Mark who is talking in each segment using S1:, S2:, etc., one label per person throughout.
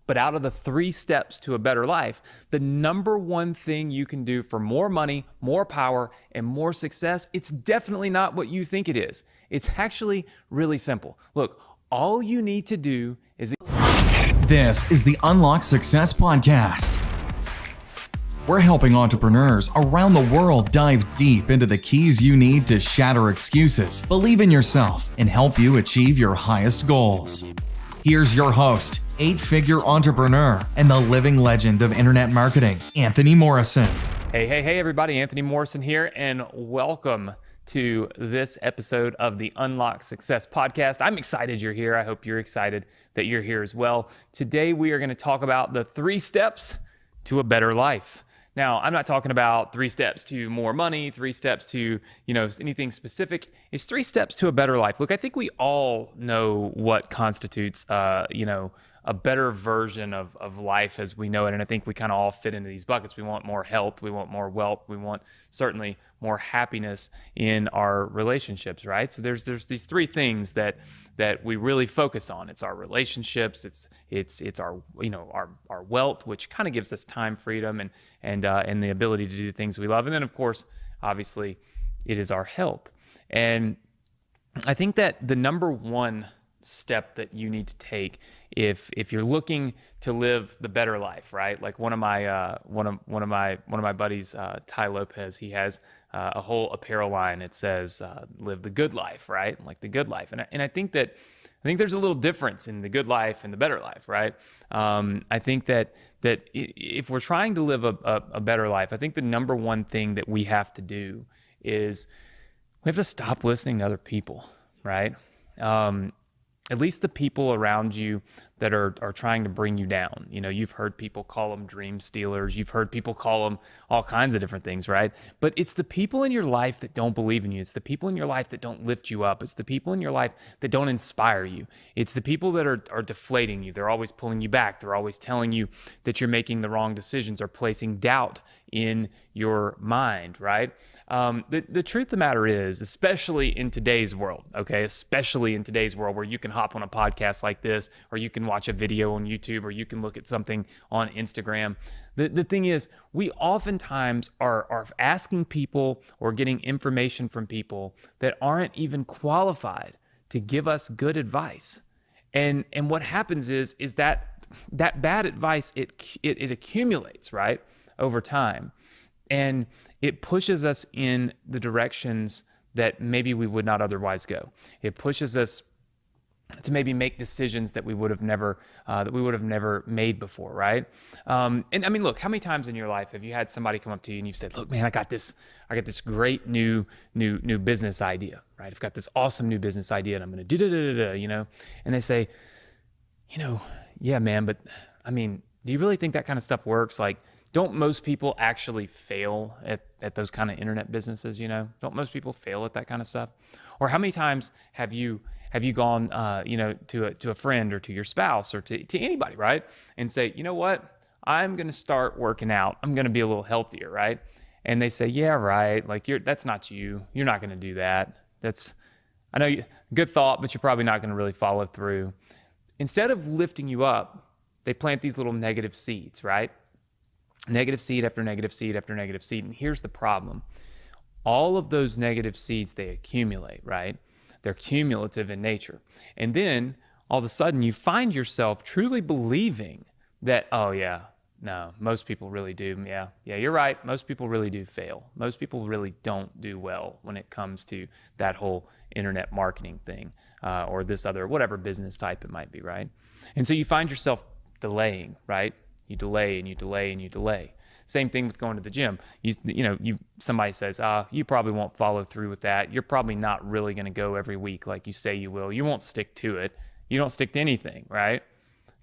S1: But out of the 3 steps to a better life, the number one thing you can do for more money, more power, and more success, it's definitely not what you think it is. It's actually really simple. Look, all you need to do is...
S2: This is the Unlock Success Podcast. We're helping entrepreneurs around the world dive deep into the keys you need to shatter excuses, believe in yourself, and help you achieve your highest goals. Here's your host, 8-figure entrepreneur and the living legend of internet marketing, Anthony Morrison.
S1: Hey, everybody. Anthony Morrison here, and welcome to this episode of the Unlock Success Podcast. I'm excited you're here. I hope you're excited that you're here as well. Today, we are going to talk about the 3 steps to a better life. Now, I'm not talking about 3 steps to more money, 3 steps to, anything specific. It's 3 steps to a better life. Look, I think we all know what constitutes, a better version of life as we know it. And I think we kind of all fit into these buckets. We want more health. We want more wealth. We want certainly more happiness in our relationships, right? So there's these 3 things that we really focus on. It's our relationships. It's our our wealth, which kind of gives us time freedom and the ability to do things we love. And then of course, obviously, it is our health. And I think that the number one step that you need to take if you're looking to live the better life, right? Like one of my buddies, Ty Lopez, he has a whole apparel line. It says live the good life, right? Like the good life. And I think there's a little difference in the good life and the better life, right? I think that if we're trying to live a better life, I think the number one thing that we have to do is we have to stop listening to other people, right? At least the people around you that are trying to bring you down. You've heard people call them dream stealers. You've heard people call them all kinds of different things, right? But it's the people in your life that don't believe in you. It's the people in your life that don't lift you up. It's the people in your life that don't inspire you. It's the people that are deflating you. They're always pulling you back. They're always telling you that you're making the wrong decisions or placing doubt in your mind, right? The truth of the matter is, especially in today's world, especially in today's world where you can hop on a podcast like this, or you can watch a video on YouTube, or you can look at something on Instagram. The thing is, we oftentimes are asking people or getting information from people that aren't even qualified to give us good advice. And what happens is that bad advice, it accumulates, right, over time. And it pushes us in the directions that maybe we would not otherwise go. It pushes us to maybe make decisions that we would have never made before, right? And I mean, look, how many times in your life have you had somebody come up to you and you've said, "Look, man, I got this great new business idea, right? I've got this awesome new business idea, and I'm going to do And they say, yeah, man, but I mean, do you really think that kind of stuff works? Like, don't most people actually fail at those kind of internet businesses, Don't most people fail at that kind of stuff? Or how many times have you gone, to a friend or to your spouse or to anybody, right? And say, you know what? I'm going to start working out. I'm going to be a little healthier, right? And they say, yeah, right. Like that's not you. You're not going to do that. I know good thought, but you're probably not going to really follow through. Instead of lifting you up, they plant these little negative seeds, right? Negative seed after negative seed after negative seed. And here's the problem. All of those negative seeds, they accumulate, right? They're cumulative in nature. And then all of a sudden you find yourself truly believing that, oh yeah, no, most people really do. Yeah, you're right. Most people really do fail. Most people really don't do well when it comes to that whole internet marketing thing or this other, whatever business type it might be, right? And so you find yourself delaying, right? You delay and you delay and you delay. Same thing with going to the gym. Somebody says, you probably won't follow through with that. You're probably not really going to go every week like you say you will. You won't stick to it. You don't stick to anything, right?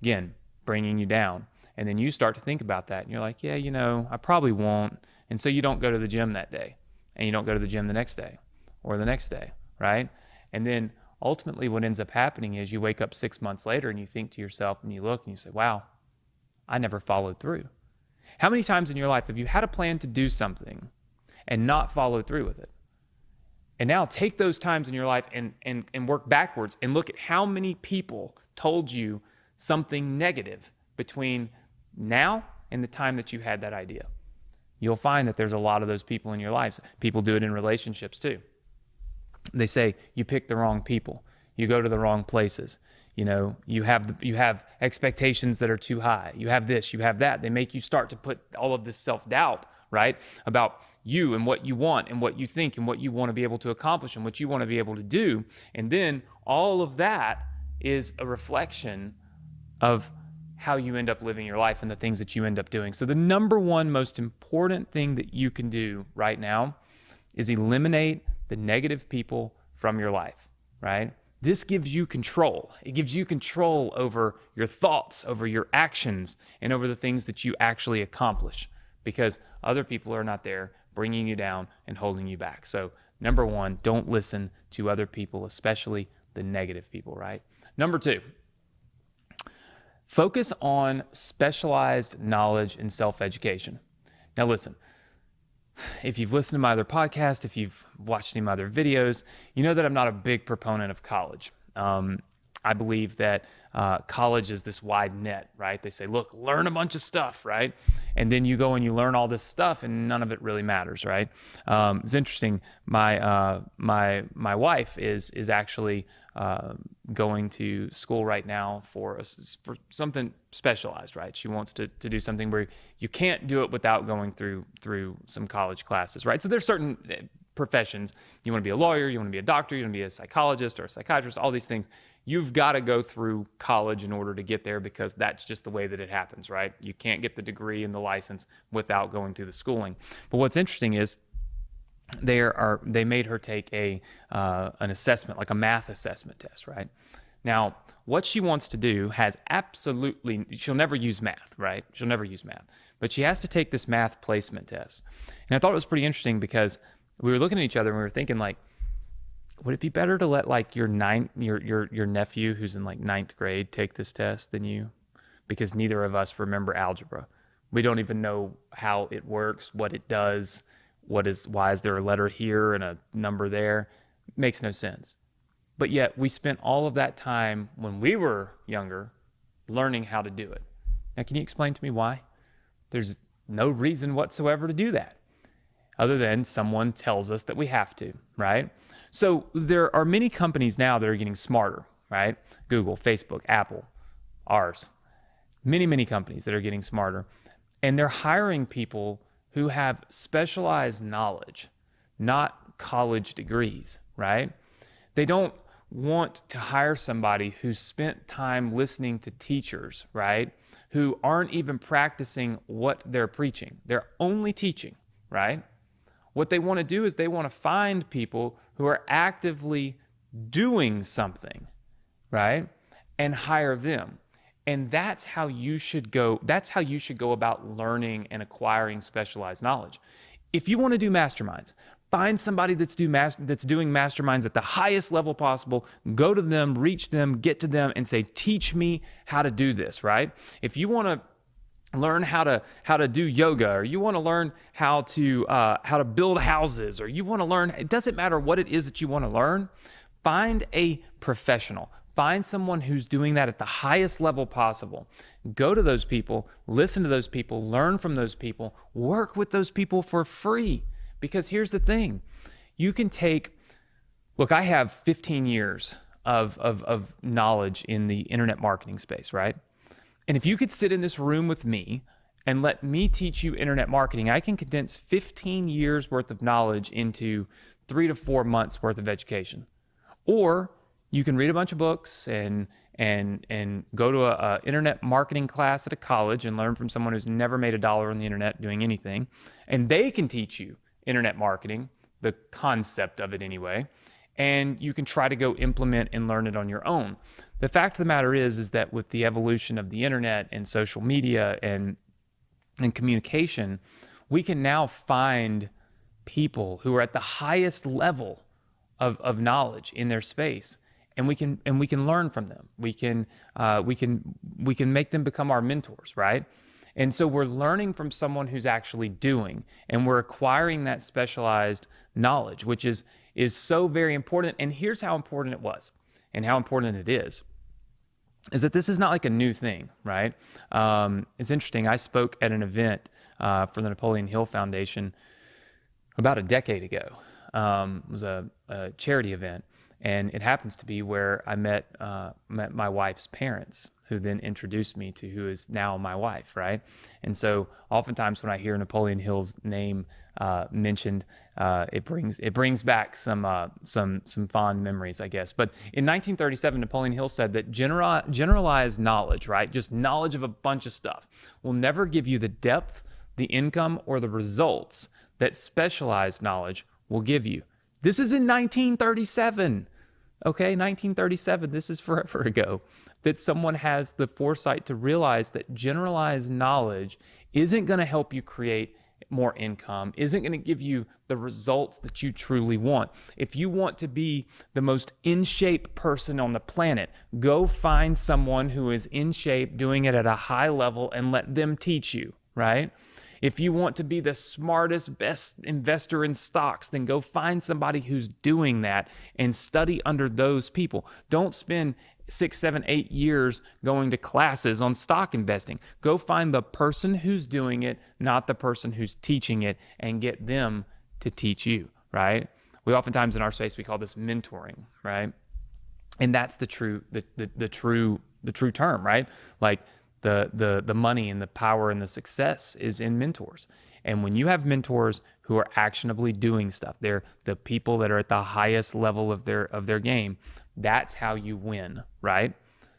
S1: Again, bringing you down. And then you start to think about that. And you're like, yeah, I probably won't. And so you don't go to the gym that day. And you don't go to the gym the next day or the next day, right? And then ultimately what ends up happening is you wake up 6 months later and you think to yourself and you look and you say, wow, I never followed through. How many times in your life have you had a plan to do something and not followed through with it? And now take those times in your life and work backwards and look at how many people told you something negative between now and the time that you had that idea. You'll find that there's a lot of those people in your lives. People do it in relationships too. They say you pick the wrong people. You go to the wrong places. You have expectations that are too high. You have this, you have that. They make you start to put all of this self-doubt, right? About you and what you want and what you think and what you want to be able to accomplish and what you want to be able to do. And then all of that is a reflection of how you end up living your life and the things that you end up doing. So the number one most important thing that you can do right now is eliminate the negative people from your life, right? This gives you control. It gives you control over your thoughts, over your actions, and over the things that you actually accomplish, because other people are not there bringing you down and holding you back. So number one, don't listen to other people, especially the negative people, right? Number two, focus on specialized knowledge and self-education. Now listen, if you've listened to my other podcast, if you've watched any of my other videos, you know that I'm not a big proponent of college. I believe that college is this wide net, right? They say, look, learn a bunch of stuff, right? And then you go and you learn all this stuff and none of it really matters, right? It's interesting. My wife is actually going to school right now for something specialized, right? She wants to do something where you can't do it without going through some college classes, right? So there's certain professions. You want to be a lawyer, you want to be a doctor, you want to be a psychologist or a psychiatrist, all these things. You've got to go through college in order to get there, because that's just the way that it happens, right? You can't get the degree and the license without going through the schooling. But what's interesting is they made her take an assessment, like a math assessment test, right? Now, what she wants to do has she'll never use math, right? She'll never use math, but she has to take this math placement test. And I thought it was pretty interesting because we were looking at each other and we were thinking, like, would it be better to let like your nephew who's in like 9th grade take this test than you? Because neither of us remember algebra. We don't even know how it works, what it does, why is there a letter here and a number there? It makes no sense. But yet we spent all of that time when we were younger learning how to do it. Now, can you explain to me why? There's no reason whatsoever to do that, other than someone tells us that we have to, right? So there are many companies now that are getting smarter, right? Google, Facebook, Apple, ours. Many companies that are getting smarter. And they're hiring people who have specialized knowledge, not college degrees, right? They don't want to hire somebody who spent time listening to teachers, right? Who aren't even practicing what they're preaching. They're only teaching, right? What they want to do is they want to find people who are actively doing something, right? And hire them. And that's how you should go. That's how you should go about learning and acquiring specialized knowledge. If you want to do masterminds, find somebody that's doing masterminds at the highest level possible. Go to them, reach them, get to them, and say, "Teach me how to do this." Right? If you want to learn how to do yoga, or you want to learn how to build houses, or you want to learn, it doesn't matter what it is that you want to learn, find a professional. Find someone who's doing that at the highest level possible. Go to those people, listen to those people, learn from those people, work with those people for free. Because here's the thing, you can look, I have 15 years of knowledge in the internet marketing space, right? And if you could sit in this room with me and let me teach you internet marketing, I can condense 15 years worth of knowledge into 3 to 4 months worth of education. Or you can read a bunch of books and go to a internet marketing class at a college and learn from someone who's never made $1 on the internet doing anything. And they can teach you internet marketing, the concept of it anyway. And you can try to go implement and learn it on your own. The fact of the matter is that with the evolution of the internet and social media and communication, we can now find people who are at the highest level of knowledge in their space, and we can learn from them. We can make them become our mentors, right? And so we're learning from someone who's actually doing, and we're acquiring that specialized knowledge, which is so very important. And here's how important it was and how important it is. is that this is not like a new thing, right? It's interesting. I spoke at an event for the Napoleon Hill Foundation about a decade ago. It was a charity event, and it happens to be where I met my wife's parents, who then introduced me to who is now my wife, right? And so oftentimes when I hear Napoleon Hill's name mentioned, it brings back some fond memories, I guess. But in 1937, Napoleon Hill said that generalized knowledge, right, just knowledge of a bunch of stuff, will never give you the depth, the income, or the results that specialized knowledge will give you. This is in 1937. Okay, 1937. This is forever ago. That someone has the foresight to realize that generalized knowledge isn't going to help you create more income, isn't going to give you the results that you truly want. If you want to be the most in shape person on the planet, go find someone who is in shape, doing it at a high level, and let them teach you, right? If you want to be the smartest, best investor in stocks, then go find somebody who's doing that and study under those people. Don't spend 6, 7, 8 years going to classes on stock investing. Go find the person who's doing it, not the person who's teaching it, and get them to teach you, right? We oftentimes in our space, we call this mentoring, right? And that's the true term, right? Like the money and the power and the success is in mentors. And when you have mentors who are actionably doing stuff, they're the people that are at the highest level of their game. That's how you win, right?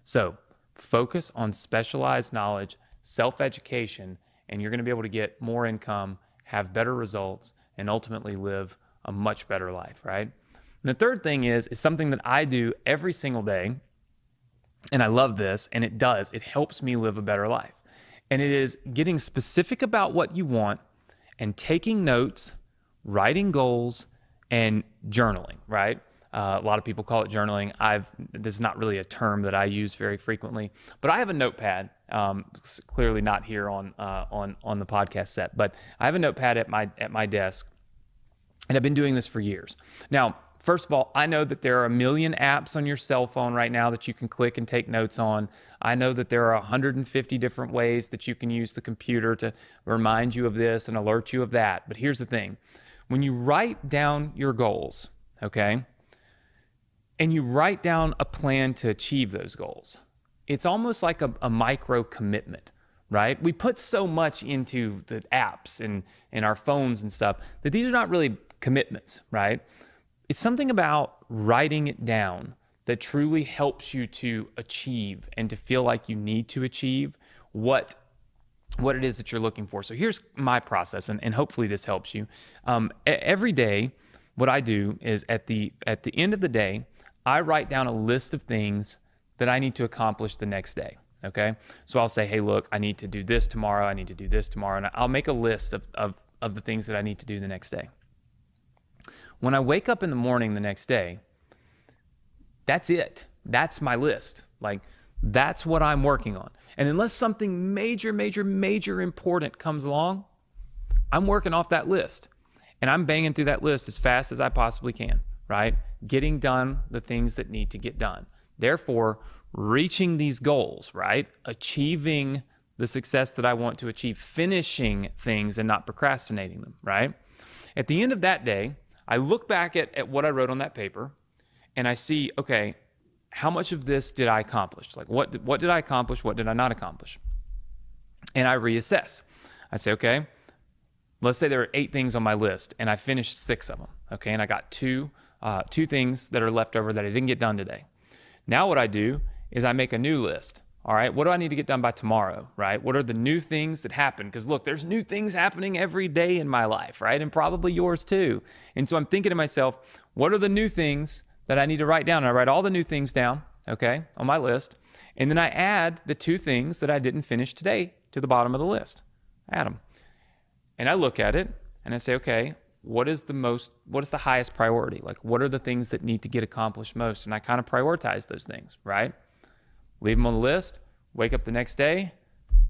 S1: So focus on specialized knowledge, self-education, and you're going to be able to get more income, have better results, and ultimately live a much better life, right? And the third thing is something that I do every single day, and I love this, and it helps me live a better life. And it is getting specific about what you want and taking notes, writing goals, and journaling, right? A lot of people call it journaling. This is not really a term that I use very frequently, but I have a notepad. Clearly not here on the podcast set, but I have a notepad at my desk, and I've been doing this for years. Now, first of all, I know that there are a million apps on your cell phone right now that you can click and take notes on. I know that there are 150 different ways that you can use the computer to remind you of this and alert you of that. But here's the thing: when you write down your goals, okay, and you write down a plan to achieve those goals, it's almost like a micro commitment, right? We put so much into the apps and our phones and stuff that these are not really commitments, right? It's something about writing it down that truly helps you to achieve and to feel like you need to achieve what it is that you're looking for. So here's my process, and hopefully this helps you. Every day, what I do is at the end of the day, I write down a list of things that I need to accomplish the next day, okay? So I'll say, hey, look, I need to do this tomorrow, I need to do this tomorrow, and I'll make a list of the things that I need to do the next day. When I wake up in the morning the next day, that's it. That's my list. Like, that's what I'm working on. And unless something major important comes along, I'm working off that list. And I'm banging through that list as fast as I possibly can, right? Getting done the things that need to get done. Therefore, reaching these goals, right? Achieving the success that I want to achieve, finishing things and not procrastinating them, right? At the end of that day, I look back at what I wrote on that paper and I see, okay, how much of this did I accomplish? Like what did I accomplish? What did I not accomplish? And I reassess. I say, okay, let's say there are 8 things on my list and I finished 6 of them, okay? And I got two things that are left over that I didn't get done today. Now what I do is I make a new list. All right, what do I need to get done by tomorrow, right? What are the new things that happen? Because look, there's new things happening every day in my life, right? And probably yours too. And so I'm thinking to myself, what are the new things that I need to write down? And I write all the new things down, okay, on my list. And then I add the 2 things that I didn't finish today to the bottom of the list. Add them. And I look at it and I say, okay, what is the highest priority? Like, what are the things that need to get accomplished most? And I kind of prioritize those things, right? Leave them on the list, wake up the next day,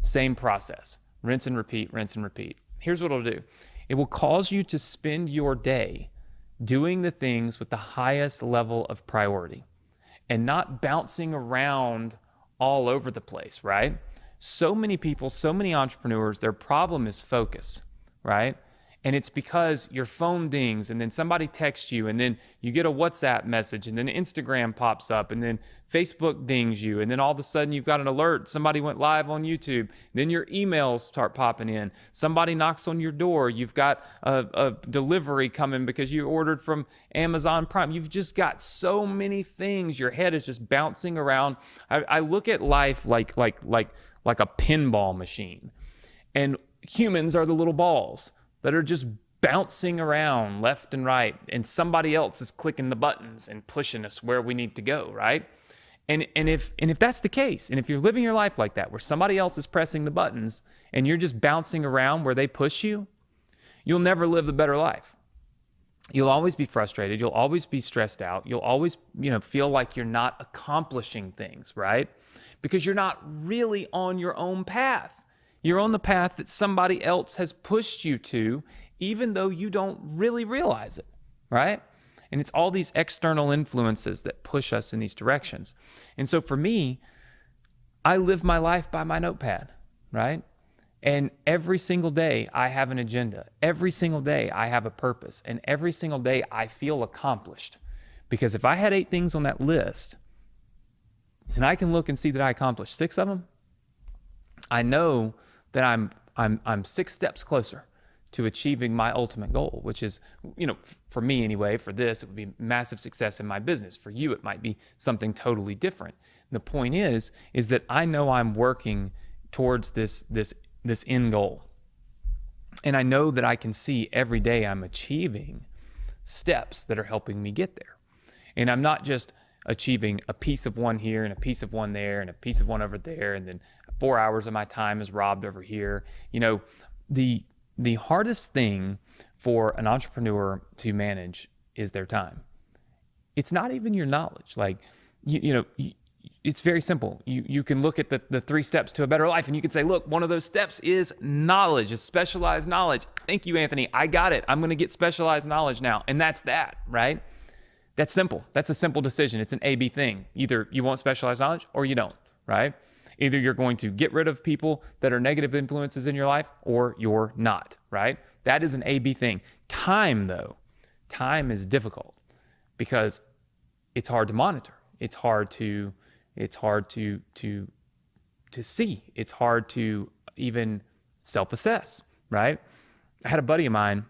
S1: same process. Rinse and repeat, rinse and repeat. Here's what it'll do. It will cause you to spend your day doing the things with the highest level of priority and not bouncing around all over the place, right? So many people, so many entrepreneurs, their problem is focus, right? And it's because your phone dings and then somebody texts you and then you get a WhatsApp message and then Instagram pops up and then Facebook dings you. And then all of a sudden you've got an alert. Somebody went live on YouTube. Then your emails start popping in. Somebody knocks on your door. You've got a delivery coming because you ordered from Amazon Prime. You've just got so many things. Your head is just bouncing around. I look at life like a pinball machine. And humans are the little balls that are just bouncing around left and right, and somebody else is clicking the buttons and pushing us where we need to go, right? And if that's the case, and if you're living your life like that, where somebody else is pressing the buttons and you're just bouncing around where they push you, you'll never live the better life. You'll always be frustrated. You'll always be stressed out. You'll always, feel like you're not accomplishing things, right? Because you're not really on your own path. You're on the path that somebody else has pushed you to, even though you don't really realize it, right? And it's all these external influences that push us in these directions. And so for me, I live my life by my notepad, right? And every single day I have an agenda. Every single day I have a purpose. And every single day I feel accomplished. Because if I had 8 things on that list, and I can look and see that I accomplished 6 of them, I know that I'm 6 steps closer to achieving my ultimate goal, which is, for me anyway, for this, it would be massive success in my business. For you, it might be something totally different. And the point is that I know I'm working towards this end goal. And I know that I can see every day I'm achieving steps that are helping me get there. And I'm not just achieving a piece of one here and a piece of one there and a piece of one over there, and then 4 hours of my time is robbed over here. The hardest thing for an entrepreneur to manage is their time. It's not even your knowledge. It's very simple. You can look at the 3 steps to a better life, and you can say, look, one of those steps is knowledge, is specialized knowledge. Thank you, Anthony. I got it. I'm going to get specialized knowledge now. And that's that, right? That's simple. That's a simple decision. It's an A-B thing. Either you want specialized knowledge or you don't, right? Either you're going to get rid of people that are negative influences in your life or you're not, right? That is an A-B thing. Time, though, time is difficult because it's hard to monitor. It's hard to see. It's hard to even self-assess, right? I had a buddy of mine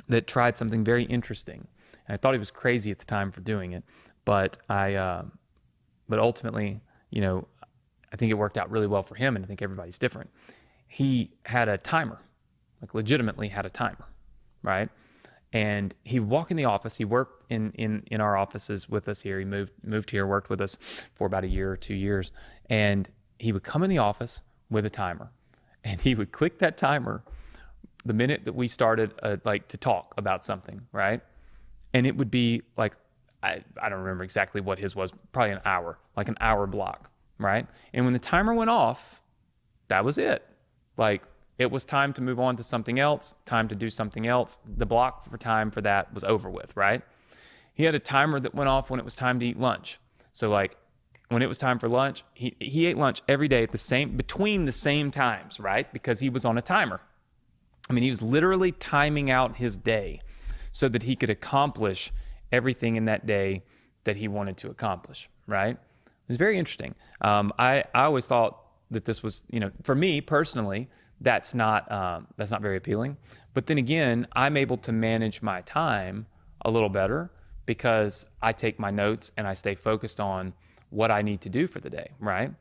S1: that tried something very interesting. And I thought he was crazy at the time for doing it, but ultimately, I think it worked out really well for him, and I think everybody's different. He had a timer, legitimately had a timer, right? And he would walk in the office. He worked in our offices with us here. He moved here, worked with us for about a year or 2 years, and he would come in the office with a timer, and he would click that timer the minute that we started to talk about something, right? And it would be I don't remember exactly what his was, probably an hour block, right? And when the timer went off, that was it. It was time to move on to something else, time to do something else. The block for time for that was over with, right? He had a timer that went off when it was time to eat lunch. So when it was time for lunch, he ate lunch every day between the same times, right? Because he was on a timer. He was literally timing out his day so that he could accomplish everything in that day that he wanted to accomplish, right? It was very interesting. I always thought that this was, for me personally, that's not very appealing. But then again, I'm able to manage my time a little better because I take my notes and I stay focused on what I need to do for the day, right?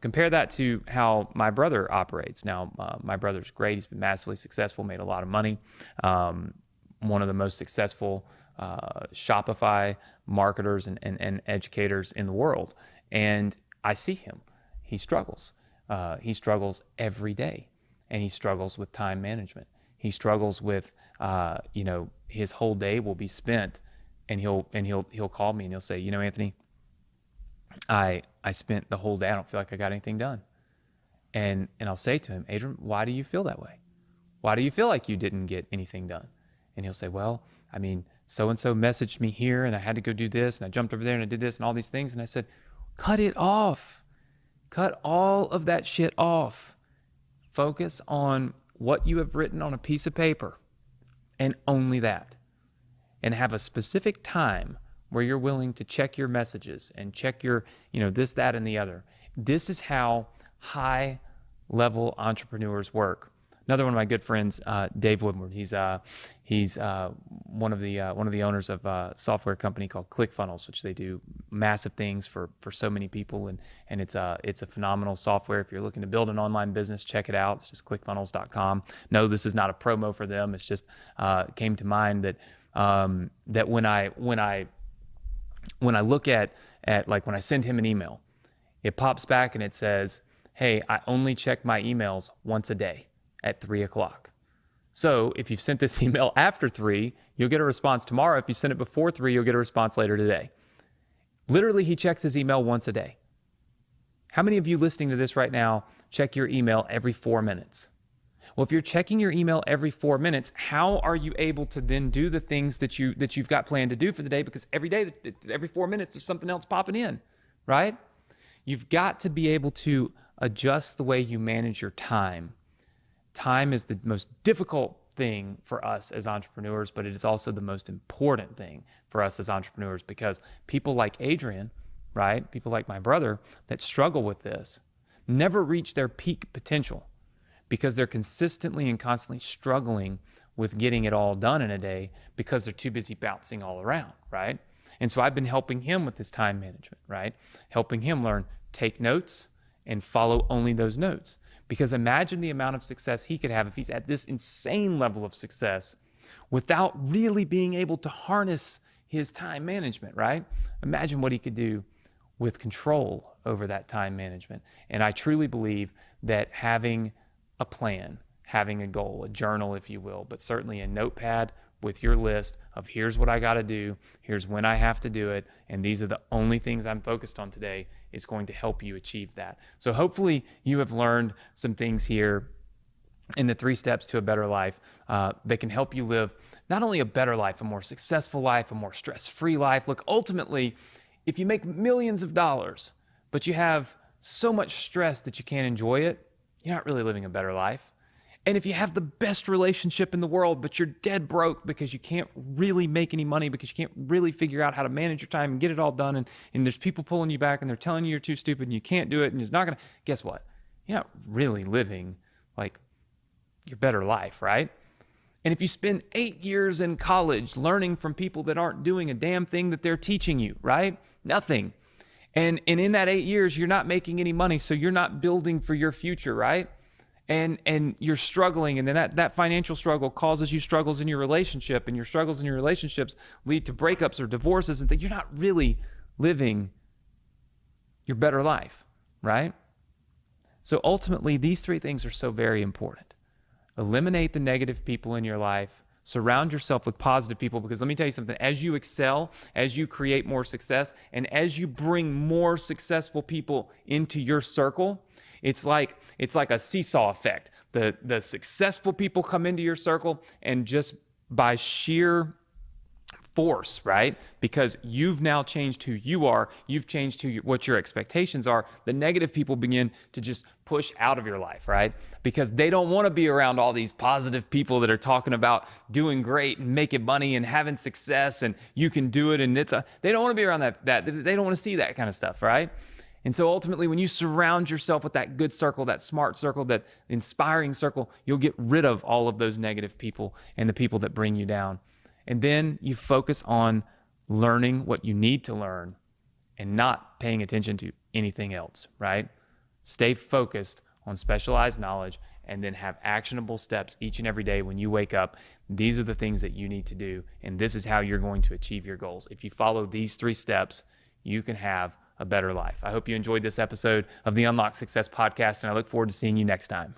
S1: Compare that to how my brother operates. Now, my brother's great. He's been massively successful, made a lot of money. One of the most successful Shopify marketers and educators in the world. And I see him. He struggles. He struggles every day, and he struggles with time management. He struggles with, his whole day will be spent, and he'll call me and he'll say, Anthony, I spent the whole day. I don't feel like I got anything done. And I'll say to him, Adrian, why do you feel that way? Why do you feel like you didn't get anything done? And he'll say, well, so-and-so messaged me here and I had to go do this and I jumped over there and I did this and all these things. And I said, Cut it off. Cut all of that shit off. Focus on what you have written on a piece of paper and only that. And have a specific time where you're willing to check your messages and check your, this, that, and the other. This is how high level entrepreneurs work. Another one of my good friends, Dave Woodward. He's one of the owners of a software company called ClickFunnels, which they do massive things for so many people, and it's a phenomenal software. If you're looking to build an online business, check it out. It's just clickfunnels.com. No, this is not a promo for them. It's just came to mind that when I look at like when I send him an email, it pops back and it says, "Hey, I only check my emails once a day at 3:00. So if you've sent this email after 3, you'll get a response tomorrow. If you send it before 3, you'll get a response later today." Literally, he checks his email once a day. How many of you listening to this right now check your email every 4 minutes? Well, if you're checking your email every 4 minutes, how are you able to then do the things that you've got planned to do for the day? Because every day, every 4 minutes, there's something else popping in, right? You've got to be able to adjust the way you manage your time. Time is the most difficult thing for us as entrepreneurs, but it is also the most important thing for us as entrepreneurs, because people like Adrian, right? People like my brother that struggle with this never reach their peak potential because they're consistently and constantly struggling with getting it all done in a day because they're too busy bouncing all around, right? And so I've been helping him with his time management, right? Helping him learn, take notes and follow only those notes. Because imagine the amount of success he could have if he's at this insane level of success without really being able to harness his time management, right? Imagine what he could do with control over that time management. And I truly believe that having a plan, having a goal, a journal, if you will, but certainly a notepad with your list of here's what I got to do, here's when I have to do it, and these are the only things I'm focused on today, is going to help you achieve that. So hopefully you have learned some things here in the 3 steps to a better life that can help you live not only a better life, a more successful life, a more stress-free life. Look, ultimately, if you make millions of dollars, but you have so much stress that you can't enjoy it, you're not really living a better life. And if you have the best relationship in the world, but you're dead broke because you can't really make any money, because you can't really figure out how to manage your time and get it all done, and there's people pulling you back and they're telling you you're too stupid and you can't do it and it's not going to, guess what? You're not really living like your better life, right? And if you spend 8 years in college learning from people that aren't doing a damn thing that they're teaching you, right? Nothing. And in that 8 years, you're not making any money, so you're not building for your future, right? And you're struggling, and then that financial struggle causes you struggles in your relationship, and your struggles in your relationships lead to breakups or divorces, and you're not really living your better life, right? So ultimately, these 3 things are so very important. Eliminate the negative people in your life. Surround yourself with positive people, because let me tell you something, as you excel, as you create more success, and as you bring more successful people into your circle, it's like a seesaw effect. The successful people come into your circle, and just by sheer force, right? Because you've now changed who you are, you've changed what your expectations are, the negative people begin to just push out of your life, right? Because they don't want to be around all these positive people that are talking about doing great and making money and having success and you can do it, and they don't want to be around that they don't want to see that kind of stuff, right? And so ultimately, when you surround yourself with that good circle, that smart circle, that inspiring circle, you'll get rid of all of those negative people and the people that bring you down. And then you focus on learning what you need to learn and not paying attention to anything else, right? Stay focused on specialized knowledge, and then have actionable steps each and every day when you wake up. These are the things that you need to do, and this is how you're going to achieve your goals. If you follow these 3 steps, you can have a better life. I hope you enjoyed this episode of the Unlock Success Podcast, and I look forward to seeing you next time.